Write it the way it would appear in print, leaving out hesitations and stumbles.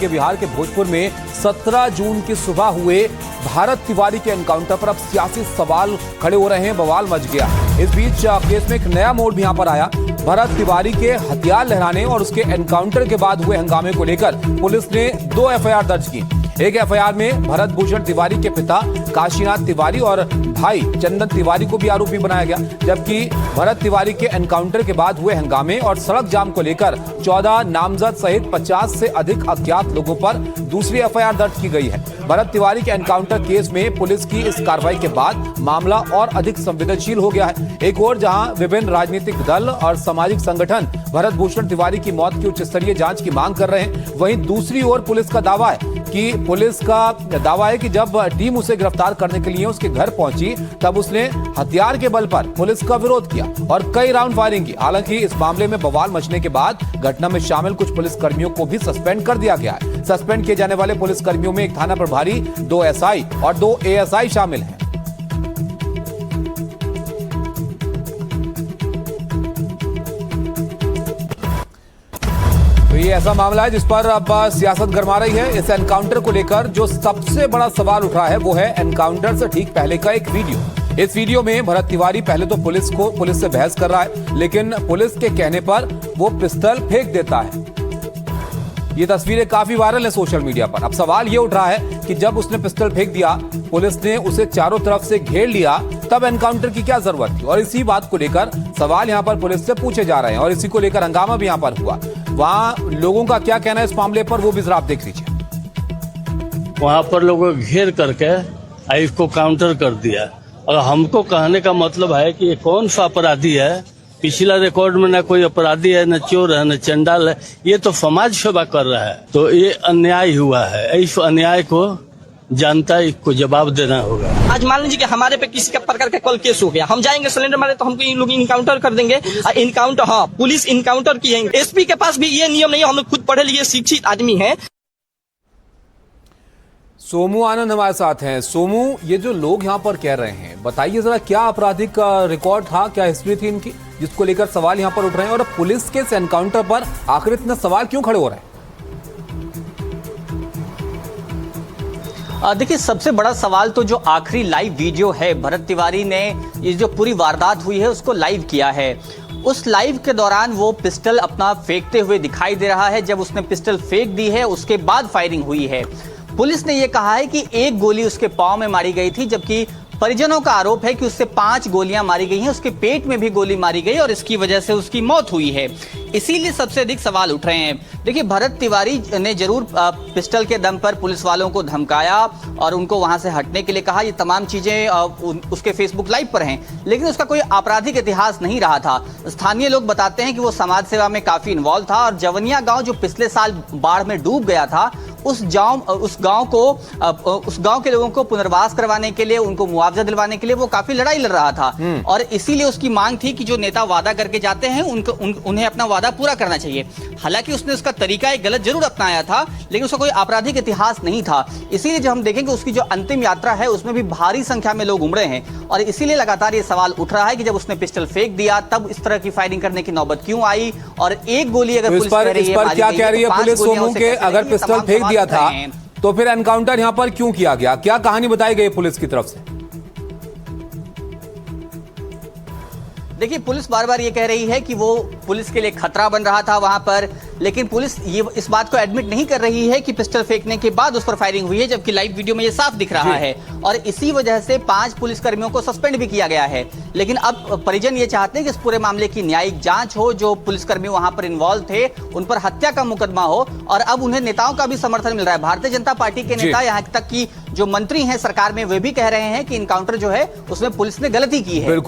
के बिहार के भोजपुर में 17 जून की सुबह हुए भारत तिवारी के एनकाउंटर पर अब सियासी सवाल खड़े हो रहे हैं, बवाल मच गया। इस बीच केस में एक नया मोड़ भी यहां पर आया। भरत तिवारी के हथियार लहराने और उसके एनकाउंटर के बाद हुए हंगामे को लेकर पुलिस ने 2 एफआईआर दर्ज की। एक एफआईआर में भरत भूषण तिवारी के पिता काशीनाथ तिवारी और भाई चंदन तिवारी को भी आरोपी बनाया गया, जबकि भरत तिवारी के एनकाउंटर के बाद हुए हंगामे और सड़क जाम को लेकर 14 नामजद सहित 50 से अधिक अज्ञात लोगों पर दूसरी एफआईआर दर्ज की गई है। भरत तिवारी के एनकाउंटर केस में पुलिस की इस कार्रवाई के बाद मामला और अधिक संवेदनशील हो गया है। एक ओर जहां विभिन्न राजनीतिक दल और सामाजिक संगठन भरत भूषण तिवारी की मौत की उच्च स्तरीय जांच की मांग कर रहे हैं, वहीं दूसरी ओर पुलिस का दावा है कि जब टीम उसे गिरफ्तार करने के लिए उसके घर पहुंची तब उसने हथियार के बल पर पुलिस का विरोध किया और कई राउंड फायरिंग की। हालांकि इस मामले में बवाल मचने के बाद घटना में शामिल कुछ पुलिस कर्मियों को भी सस्पेंड कर दिया गया है। सस्पेंड किए जाने वाले पुलिस कर्मियों में एक थाना प्रभारी, 2 एसआई और 2 एएसआई शामिल हैं। तो ये ऐसा मामला है जिस पर अब सियासत गरमा रही है। इस एनकाउंटर को लेकर जो सबसे बड़ा सवाल उठ रहा है वो है एनकाउंटर से ठीक पहले का एक वीडियो। इस वीडियो में भरत तिवारी पहले तो पुलिस से बहस कर रहा है, लेकिन पुलिस के कहने पर वो पिस्टल फेंक देता है। ये तस्वीरें काफी वायरल है सोशल मीडिया पर। अब सवाल ये उठ रहा है कि जब उसने पिस्टल फेंक दिया, पुलिस ने उसे चारों तरफ से घेर लिया, तब एनकाउंटर की क्या जरूरत थी? और इसी बात को लेकर सवाल यहाँ पर पुलिस से पूछे जा रहे हैं और इसी को लेकर हंगामा भी यहाँ पर हुआ। वहां लोगों का क्या कहना है इस मामले पर, वो भी जरा आप देख लीजिए। वहां पर लोगों घेर करके इसको काउंटर कर दिया और हमको कहने का मतलब है कि ये कौन सा अपराधी है। पिछला रिकॉर्ड में न कोई अपराधी है, न चोर है, न चंडाल है, ये तो समाज सेवा कर रहा है। तो ये अन्याय हुआ है, इस अन्याय को जनता को जवाब देना होगा। आज मान लीजिए कि हमारे पे किसी का प्रकार का कल केस हो गया, हम जाएंगे सिलेंडर मारे तो हमको इन लोग इनकाउंटर कर देंगे। इनकाउंटर, हाँ, पुलिस इनकाउंटर किएंगे। एसपी के पास भी ये नियम नहीं है, हम लोग खुद पढ़े लिखे शिक्षित आदमी हैं। सोमू आनंद हमारे साथ हैं। सोमू, ये जो लोग यहाँ पर कह रहे हैं, बताइए जरा क्या आपराधिक रिकॉर्ड था, क्या हिस्ट्री थी इनकी, जिसको लेकर सवाल यहाँ पर उठ रहे हैं, और पुलिस के इस एनकाउंटर पर आखिर इतने सवाल क्यों खड़े हो रहे हैं? देखिए, सबसे बड़ा सवाल तो जो आखिरी लाइव वीडियो है, भरत तिवारी ने ये जो पूरी वारदात हुई है उसको लाइव किया है। उस लाइव के दौरान वो पिस्टल अपना फेंकते हुए दिखाई दे रहा है। जब उसने पिस्टल फेंक दी है उसके बाद फायरिंग हुई है। पुलिस ने ये कहा है कि 1 गोली उसके पांव में मारी गई थी, जबकि परिजनों का आरोप है कि उससे 5 गोलियां मारी गई हैं, उसके पेट में भी गोली मारी गई और इसकी वजह से उसकी मौत हुई है। इसीलिए सबसे अधिक सवाल उठ रहे हैं। देखिए, भरत तिवारी ने जरूर पिस्टल के दम पर पुलिस वालों को धमकाया और उनको वहां से हटने के लिए कहा। ये तमाम चीजें उसके फेसबुक लाइव पर हैं, लेकिन उसका कोई आपराधिक इतिहास नहीं रहा था। स्थानीय लोग बताते हैं कि वो समाज सेवा में काफी इन्वॉल्व था और जवनिया गांव जो पिछले साल बाढ़ में डूब गया था, उस गांव के लोगों को पुनर्वास करवाने के लिए, उनको मुआवजा दिलवाने के लिए वो काफी लड़ाई लड़ रहा था। और इसीलिए उसकी मांग थी कि जो नेता वादा करके जाते हैं उन्हें अपना वादा पूरा करना चाहिए। हालांकि उसने उसका तरीका एक गलत जरूर अपनाया था, लेकिन उसका कोई आपराधिक इतिहास नहीं था। इसीलिए जब हम देखेंगे उसकी जो अंतिम यात्रा है उसमें भी भारी संख्या में लोग उमड़े हैं और इसीलिए लगातार ये सवाल उठ रहा है कि जब उसने पिस्टल फेंक दिया तब इस तरह की फायरिंग करने की नौबत क्यों आई। और 1 गोली अगर पुलिस कह रही है, क्या कह रही है पुलिस सोमू के, अगर पिस्टल फेंक दिया था तो फिर एनकाउंटर यहां पर क्यों किया गया? क्या कहानी बताई गई पुलिस की तरफ से? देखिए, पुलिस बार बार ये कह रही है कि वो पुलिस के लिए खतरा बन रहा था वहां पर, लेकिन पुलिस ये इस बात को एडमिट नहीं कर रही है कि पिस्टल फेंकने के बाद उस पर फायरिंग हुई है, जबकि लाइव वीडियो में ये साफ दिख रहा है। और इसी वजह से 5 पुलिसकर्मियों को सस्पेंड भी किया गया है। लेकिन अब परिजन ये चाहते हैं कि इस पूरे मामले की न्यायिक जांच हो, जो पुलिसकर्मी वहां पर इन्वॉल्व थे उन पर हत्या का मुकदमा हो। और अब उन्हें नेताओं का भी समर्थन मिल रहा है। भारतीय जनता पार्टी के नेता, यहाँ तक कि जो मंत्री हैं सरकार में, वे भी कह रहे हैं कि इनकाउंटर जो है उसमें पुलिस ने गलती की है।